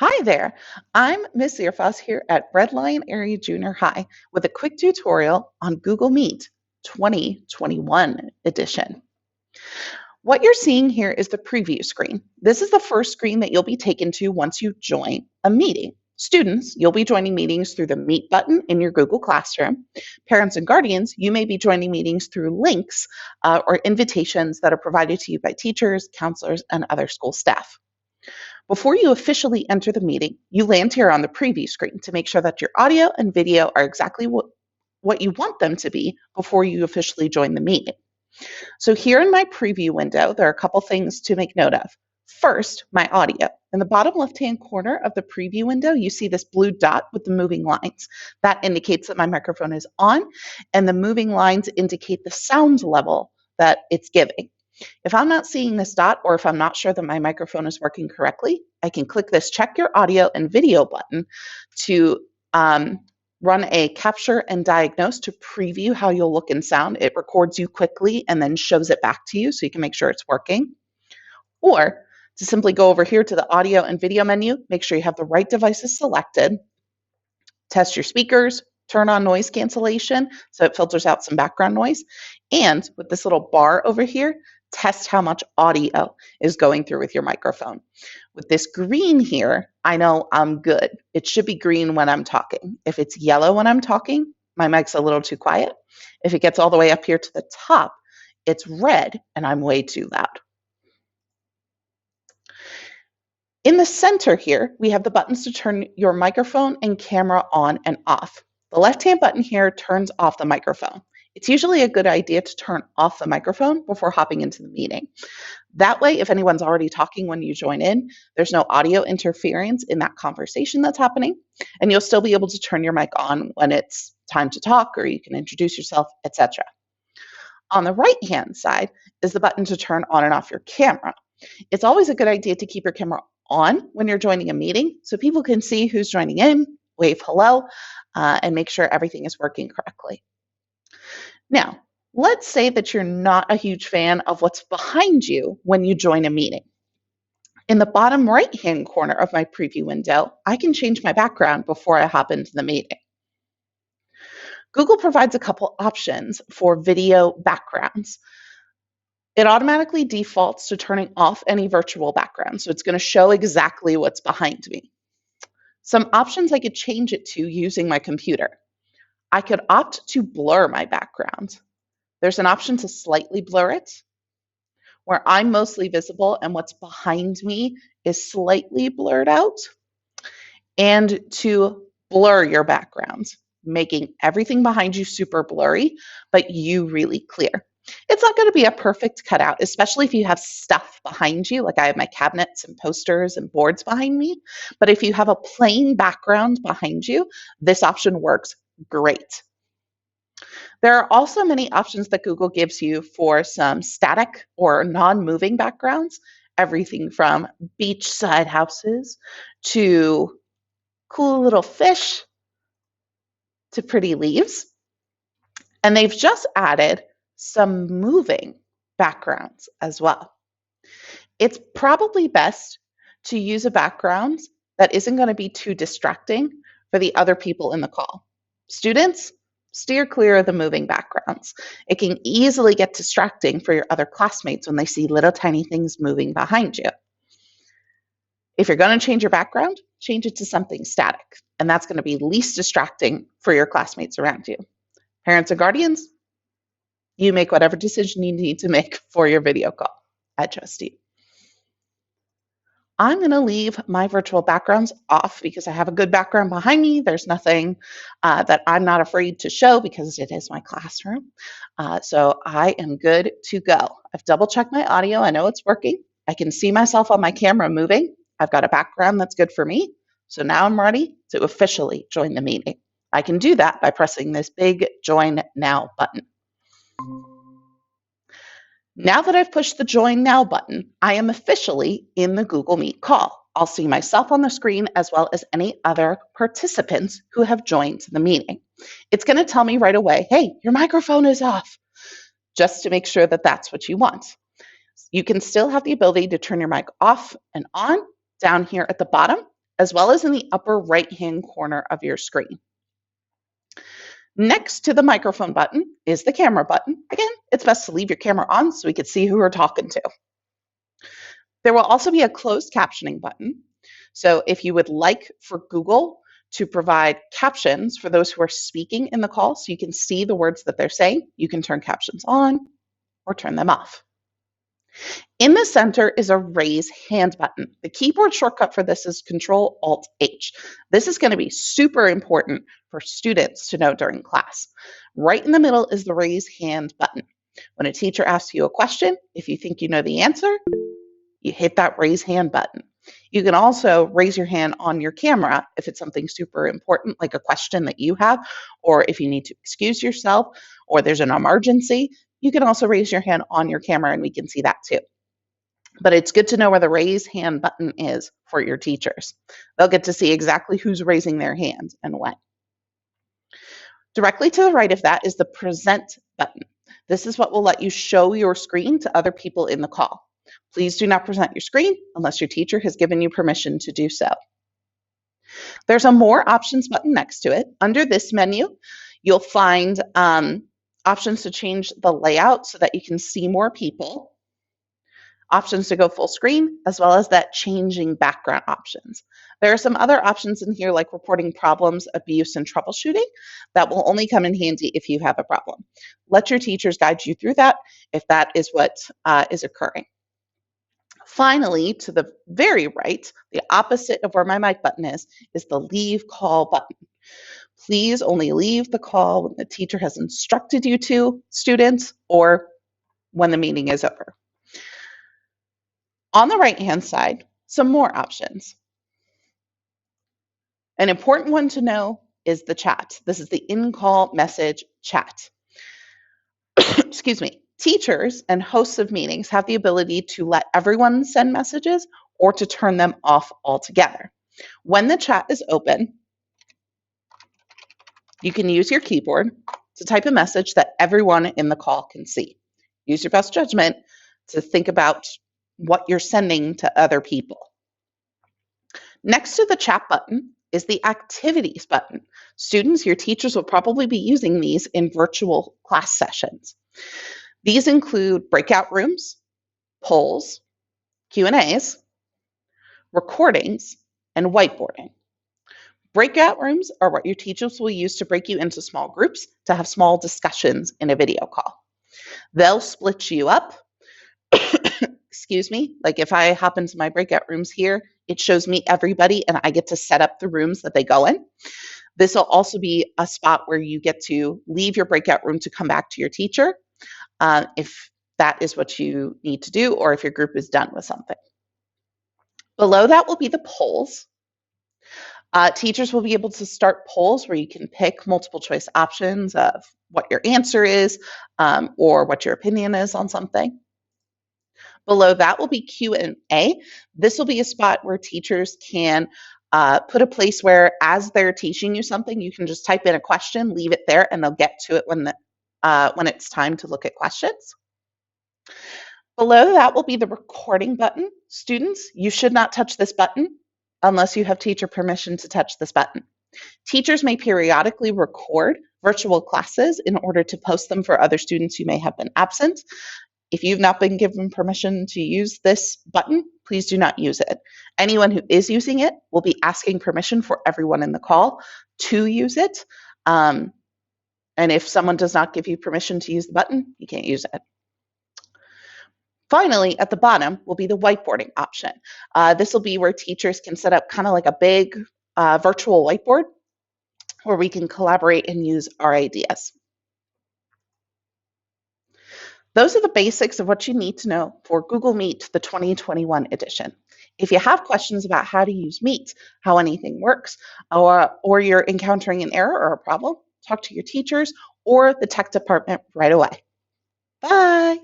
Hi there. I'm Miss Earfoss here at Red Lion Area Junior High with a quick tutorial on Google Meet 2021 edition. What you're seeing here is the preview screen. This is the first screen that you'll be taken to once you join a meeting. Students, you'll be joining meetings through the Meet button in your Google Classroom. Parents and guardians, you may be joining meetings through links or invitations that are provided to you by teachers, counselors, and other school staff. Before you officially enter the meeting, you land here on the preview screen to make sure that your audio and video are exactly what you want them to be before you officially join the meeting. So here in my preview window, there are a couple things to make note of. First, my audio. In the bottom left-hand corner of the preview window, you see this blue dot with the moving lines. That indicates that my microphone is on, and the moving lines indicate the sound level that it's giving. If I'm not seeing this dot, or if I'm not sure that my microphone is working correctly, I can click this check your audio and video button to run a capture and diagnose to preview how you'll look and sound. It records you quickly and then shows it back to you so you can make sure it's working. Or to simply go over here to the audio and video menu, make sure you have the right devices selected, test your speakers, turn on noise cancellation so it filters out some background noise, and with this little bar over here, test how much audio is going through with your microphone. With this green here, I know I'm good. It should be green when I'm talking. If it's yellow when I'm talking, my mic's a little too quiet. If it gets all the way up here to the top, it's red and I'm way too loud. In the center here, we have the buttons to turn your microphone and camera on and off. The left-hand button here turns off the microphone. It's usually a good idea to turn off the microphone before hopping into the meeting. That way, if anyone's already talking when you join in, there's no audio interference in that conversation that's happening, and you'll still be able to turn your mic on when it's time to talk, or you can introduce yourself, etc. On the right-hand side is the button to turn on and off your camera. It's always a good idea to keep your camera on when you're joining a meeting so people can see who's joining in, wave hello, and make sure everything is working correctly. Now, let's say that you're not a huge fan of what's behind you when you join a meeting. In the bottom right-hand corner of my preview window, I can change my background before I hop into the meeting. Google provides a couple options for video backgrounds. It automatically defaults to turning off any virtual background, so it's going to show exactly what's behind me. Some options I could change it to using my computer. I could opt to blur my background. There's an option to slightly blur it, where I'm mostly visible and what's behind me is slightly blurred out, and to blur your background, making everything behind you super blurry, but you really clear. It's not going to be a perfect cutout, especially if you have stuff behind you, like I have my cabinets and posters and boards behind me. But if you have a plain background behind you, this option works great. There are also many options that Google gives you for some static or non-moving backgrounds, everything from beachside houses to cool little fish to pretty leaves. And they've just added some moving backgrounds as well. It's probably best to use a background that isn't going to be too distracting for the other people in the call. Students, steer clear of the moving backgrounds. It can easily get distracting for your other classmates when they see little tiny things moving behind you. If you're going to change your background, change it to something static, and that's going to be least distracting for your classmates around you. Parents and guardians, you make whatever decision you need to make for your video call. I trust you. I'm going to leave my virtual backgrounds off because I have a good background behind me. There's nothing that I'm not afraid to show because it is my classroom. So I am good to go. I've double checked my audio. I know it's working. I can see myself on my camera moving. I've got a background that's good for me. So now I'm ready to officially join the meeting. I can do that by pressing this big Join Now button. Now that I've pushed the Join Now button, I am officially in the Google Meet call. I'll see myself on the screen as well as any other participants who have joined the meeting. It's going to tell me right away, hey, your microphone is off, just to make sure that that's what you want. You can still have the ability to turn your mic off and on down here at the bottom, as well as in the upper right-hand corner of your screen. Next to the microphone button is the camera button. Again, it's best to leave your camera on so we can see who we're talking to. There will also be a closed captioning button. So if you would like for Google to provide captions for those who are speaking in the call so you can see the words that they're saying, you can turn captions on or turn them off. In the center is a raise hand button. The keyboard shortcut for this is Control-Alt-H. This is going to be super important for students to know during class. Right in the middle is the raise hand button. When a teacher asks you a question, if you think you know the answer, you hit that raise hand button. You can also raise your hand on your camera if it's something super important, like a question that you have, or if you need to excuse yourself, or there's an emergency. You can also raise your hand on your camera and we can see that too. But it's good to know where the raise hand button is for your teachers. They'll get to see exactly who's raising their hand and when. Directly to the right of that is the present button. This is what will let you show your screen to other people in the call. Please do not present your screen unless your teacher has given you permission to do so. There's a More Options button next to it. Under this menu, you'll find options to change the layout so that you can see more people, options to go full screen, as well as that changing background options. There are some other options in here like reporting problems, abuse, and troubleshooting that will only come in handy if you have a problem. Let your teachers guide you through that if that is what is occurring. Finally, to the very right, the opposite of where my mic button is the leave call button. Please only leave the call when the teacher has instructed you to, students, or when the meeting is over. On the right-hand side, some more options. An important one to know is the chat. This is the in-call message chat. Excuse me. Teachers and hosts of meetings have the ability to let everyone send messages or to turn them off altogether. When the chat is open, you can use your keyboard to type a message that everyone in the call can see. Use your best judgment to think about what you're sending to other people. Next to the chat button is the activities button. Students, your teachers will probably be using these in virtual class sessions. These include breakout rooms, polls, Q&As, recordings, and whiteboarding. Breakout rooms are what your teachers will use to break you into small groups to have small discussions in a video call. They'll split you up. Excuse me, like if I hop into my breakout rooms here, it shows me everybody and I get to set up the rooms that they go in. This will also be a spot where you get to leave your breakout room to come back to your teacher if that is what you need to do or if your group is done with something. Below that will be the polls. Teachers will be able to start polls where you can pick multiple choice options of what your answer is or what your opinion is on something. Below that will be Q&A. This will be a spot where teachers can put a place where as they're teaching you something, you can just type in a question, leave it there, and they'll get to it when it's time to look at questions. Below that will be the recording button. Students, you should not touch this button unless you have teacher permission to touch this button. Teachers may periodically record virtual classes in order to post them for other students who may have been absent. If you've not been given permission to use this button, please do not use it. Anyone who is using it will be asking permission for everyone in the call to use it. And if someone does not give you permission to use the button, you can't use it. Finally, at the bottom will be the whiteboarding option. This will be where teachers can set up kind of like a big virtual whiteboard where we can collaborate and use our ideas. Those are the basics of what you need to know for Google Meet, the 2021 edition. If you have questions about how to use Meet, how anything works, or you're encountering an error or a problem, talk to your teachers or the tech department right away. Bye.